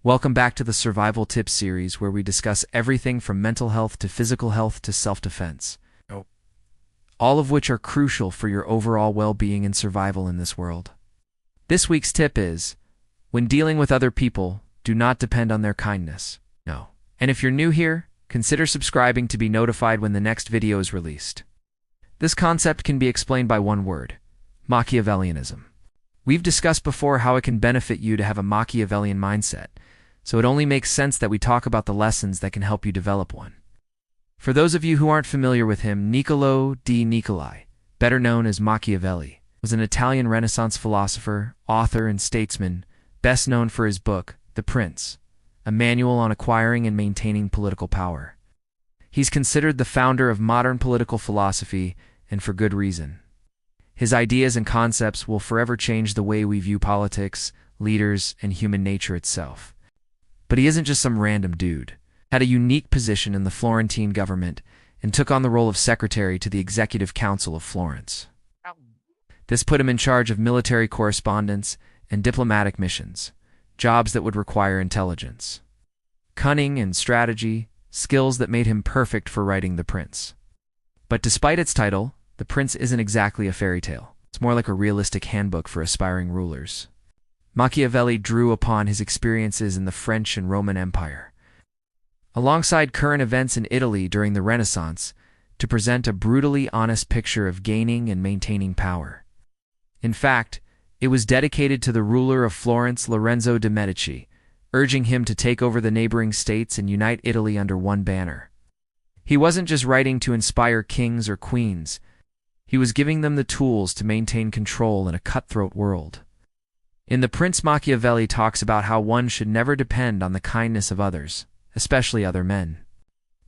Welcome back to the Survival Tips series where we discuss everything from mental health to physical health to self-defense. All of which are crucial for your overall well-being and survival in this world. This week's tip is, when dealing with other people, do not depend on their kindness. No. And if you're new here, consider subscribing to be notified when the next video is released. This concept can be explained by one word: Machiavellianism. We've discussed before how it can benefit you to have a Machiavellian mindset, so it only makes sense that we talk about the lessons that can help you develop one. For those of you who aren't familiar with him, Niccolò di Nicolai, better known as Machiavelli, was an Italian Renaissance philosopher, author, and statesman, best known for his book, The Prince, a manual on acquiring and maintaining political power. He's considered the founder of modern political philosophy, and for good reason. His ideas and concepts will forever change the way we view politics, leaders, and human nature itself. But he isn't just some random dude. Had a unique position in the Florentine government and took on the role of secretary to the Executive Council of Florence. This put him in charge of military correspondence and diplomatic missions, jobs that would require intelligence, cunning, and strategy, skills that made him perfect for writing The Prince. But despite its title, The Prince isn't exactly a fairy tale. It's more like a realistic handbook for aspiring rulers. Machiavelli drew upon his experiences in the French and Roman Empire, alongside current events in Italy during the Renaissance, to present a brutally honest picture of gaining and maintaining power. In fact, it was dedicated to the ruler of Florence, Lorenzo de' Medici, urging him to take over the neighboring states and unite Italy under one banner. He wasn't just writing to inspire kings or queens. He was giving them the tools to maintain control in a cutthroat world. In The Prince, Machiavelli talks about how one should never depend on the kindness of others, especially other men.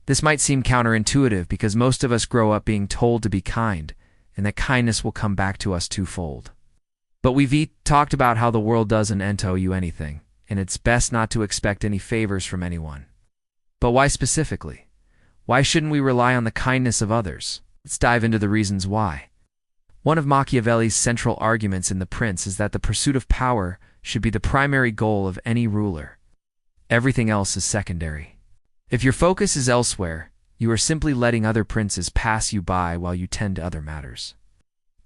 This might seem counterintuitive because most of us grow up being told to be kind, and that kindness will come back to us twofold. But we've talked about how the world doesn't owe you anything, and it's best not to expect any favors from anyone. But why specifically? Why shouldn't we rely on the kindness of others? Let's dive into the reasons why. One of Machiavelli's central arguments in The Prince is that the pursuit of power should be the primary goal of any ruler. Everything else is secondary. If your focus is elsewhere, you are simply letting other princes pass you by while you tend to other matters.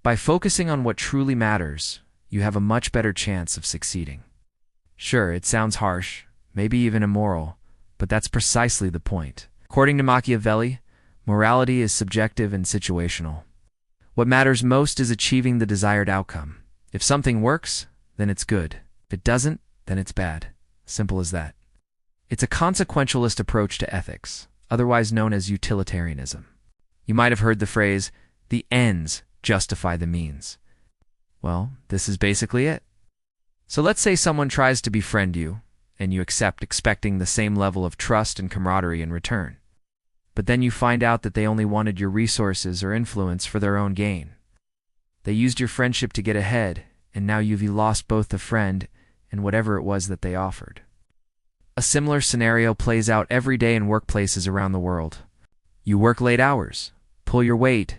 By focusing on what truly matters, you have a much better chance of succeeding. Sure, it sounds harsh, maybe even immoral, but that's precisely the point. According to Machiavelli, morality is subjective and situational. What matters most is achieving the desired outcome. If something works, then it's good. If it doesn't, then it's bad. Simple as that. It's a consequentialist approach to ethics, otherwise known as utilitarianism. You might have heard the phrase, "the ends justify the means." Well, this is basically it. So let's say someone tries to befriend you, and you accept, expecting the same level of trust and camaraderie in return. But then you find out that they only wanted your resources or influence for their own gain. They used your friendship to get ahead, and now you've lost both the friend and whatever it was that they offered. A similar scenario plays out every day in workplaces around the world. You work late hours, pull your weight,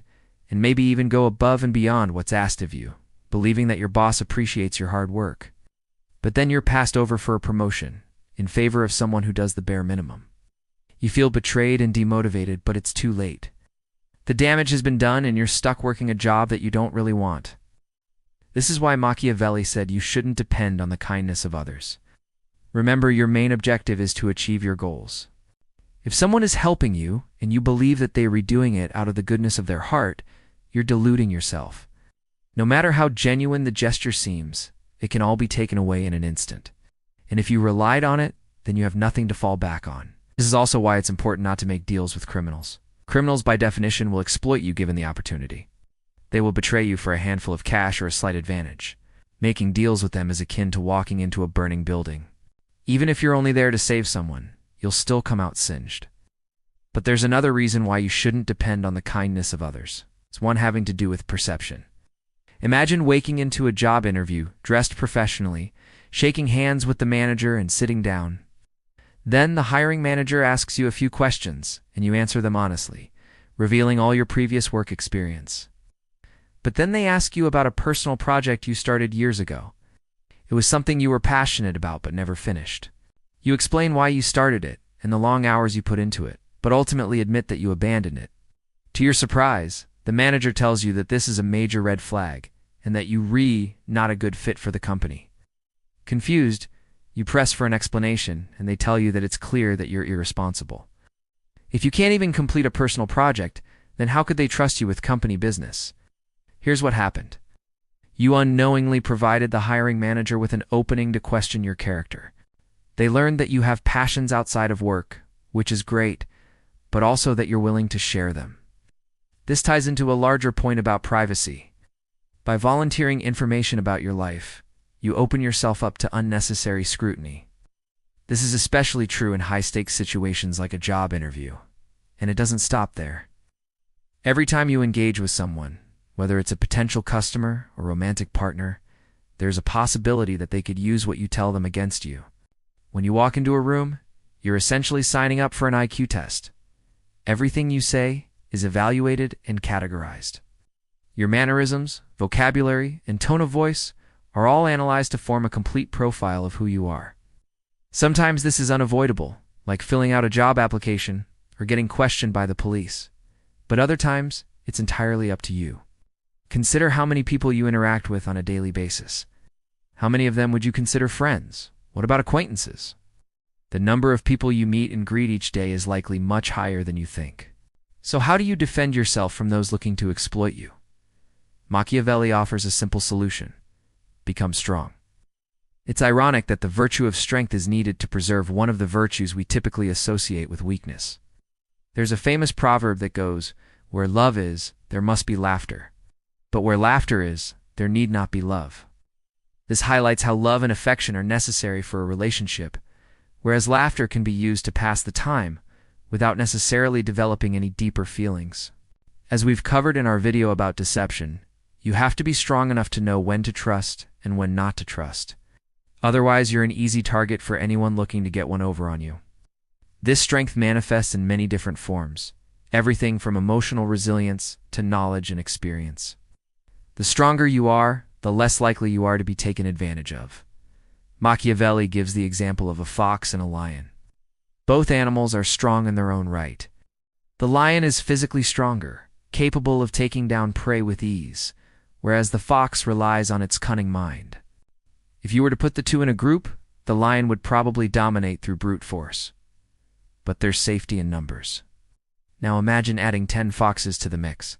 and maybe even go above and beyond what's asked of you, believing that your boss appreciates your hard work. But then you're passed over for a promotion, in favor of someone who does the bare minimum. You feel betrayed and demotivated, but it's too late. The damage has been done and you're stuck working a job that you don't really want. This is why Machiavelli said you shouldn't depend on the kindness of others. Remember, your main objective is to achieve your goals. If someone is helping you and you believe that they are doing it out of the goodness of their heart, you're deluding yourself. No matter how genuine the gesture seems, it can all be taken away in an instant. And if you relied on it, then you have nothing to fall back on. This is also why it's important not to make deals with criminals. Criminals, by definition, will exploit you given the opportunity. They will betray you for a handful of cash or a slight advantage. Making deals with them is akin to walking into a burning building. Even if you're only there to save someone, you'll still come out singed. But there's another reason why you shouldn't depend on the kindness of others. It's one having to do with perception. Imagine waking into a job interview, dressed professionally, shaking hands with the manager and sitting down. Then the hiring manager asks you a few questions, and you answer them honestly, revealing all your previous work experience. But then they ask you about a personal project you started years ago. It was something you were passionate about but never finished. You explain why you started it and the long hours you put into it, but ultimately admit that you abandoned it. To your surprise, the manager tells you that this is a major red flag and that you're not a good fit for the company. Confused, you press for an explanation and they tell you that it's clear that you're irresponsible. If you can't even complete a personal project, then how could they trust you with company business? Here's what happened. You unknowingly provided the hiring manager with an opening to question your character. They learned that you have passions outside of work, which is great, but also that you're willing to share them. This ties into a larger point about privacy. By volunteering information about your life, you open yourself up to unnecessary scrutiny. This is especially true in high-stakes situations like a job interview. And it doesn't stop there. Every time you engage with someone, whether it's a potential customer or romantic partner, there's a possibility that they could use what you tell them against you. When you walk into a room, you're essentially signing up for an IQ test. Everything you say is evaluated and categorized. Your mannerisms, vocabulary, and tone of voice are all analyzed to form a complete profile of who you are. Sometimes this is unavoidable, like filling out a job application or getting questioned by the police. But other times, it's entirely up to you. Consider how many people you interact with on a daily basis. How many of them would you consider friends? What about acquaintances? The number of people you meet and greet each day is likely much higher than you think. So how do you defend yourself from those looking to exploit you? Machiavelli offers a simple solution. Become strong. It's ironic that the virtue of strength is needed to preserve one of the virtues we typically associate with weakness. There's a famous proverb that goes, "Where love is, there must be laughter. But where laughter is, there need not be love." This highlights how love and affection are necessary for a relationship, whereas laughter can be used to pass the time without necessarily developing any deeper feelings. As we've covered in our video about deception, you have to be strong enough to know when to trust and when not to trust. Otherwise, you're an easy target for anyone looking to get one over on you. This strength manifests in many different forms, everything from emotional resilience to knowledge and experience. The stronger you are, the less likely you are to be taken advantage of. Machiavelli gives the example of a fox and a lion. Both animals are strong in their own right. The lion is physically stronger, capable of taking down prey with ease, whereas the fox relies on its cunning mind. If you were to put the two in a group, the lion would probably dominate through brute force. But there's safety in numbers. Now imagine adding 10 foxes to the mix.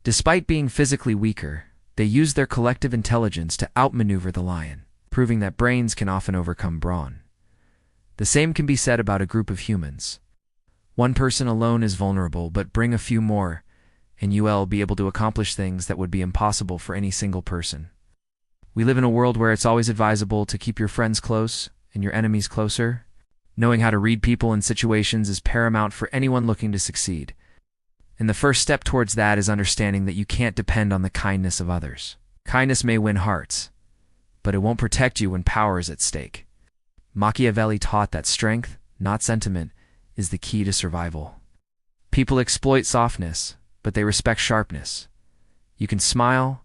Despite being physically weaker, they use their collective intelligence to outmaneuver the lion, proving that brains can often overcome brawn. The same can be said about a group of humans. One person alone is vulnerable, but bring a few more, and you'll be able to accomplish things that would be impossible for any single person. We live in a world where it's always advisable to keep your friends close and your enemies closer. Knowing how to read people and situations is paramount for anyone looking to succeed. And the first step towards that is understanding that you can't depend on the kindness of others. Kindness may win hearts, but it won't protect you when power is at stake. Machiavelli taught that strength, not sentiment, is the key to survival. People exploit softness, but they respect sharpness. You can smile,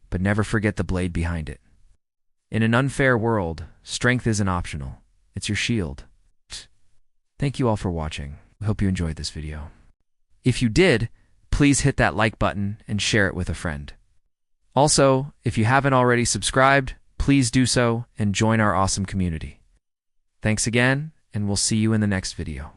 but never forget the blade behind it. In an unfair world, strength isn't optional. It's your shield. Thank you all for watching. We hope you enjoyed this video. If you did, please hit that like button and share it with a friend. Also, if you haven't already subscribed, please do so and join our awesome community. Thanks again, and we'll see you in the next video.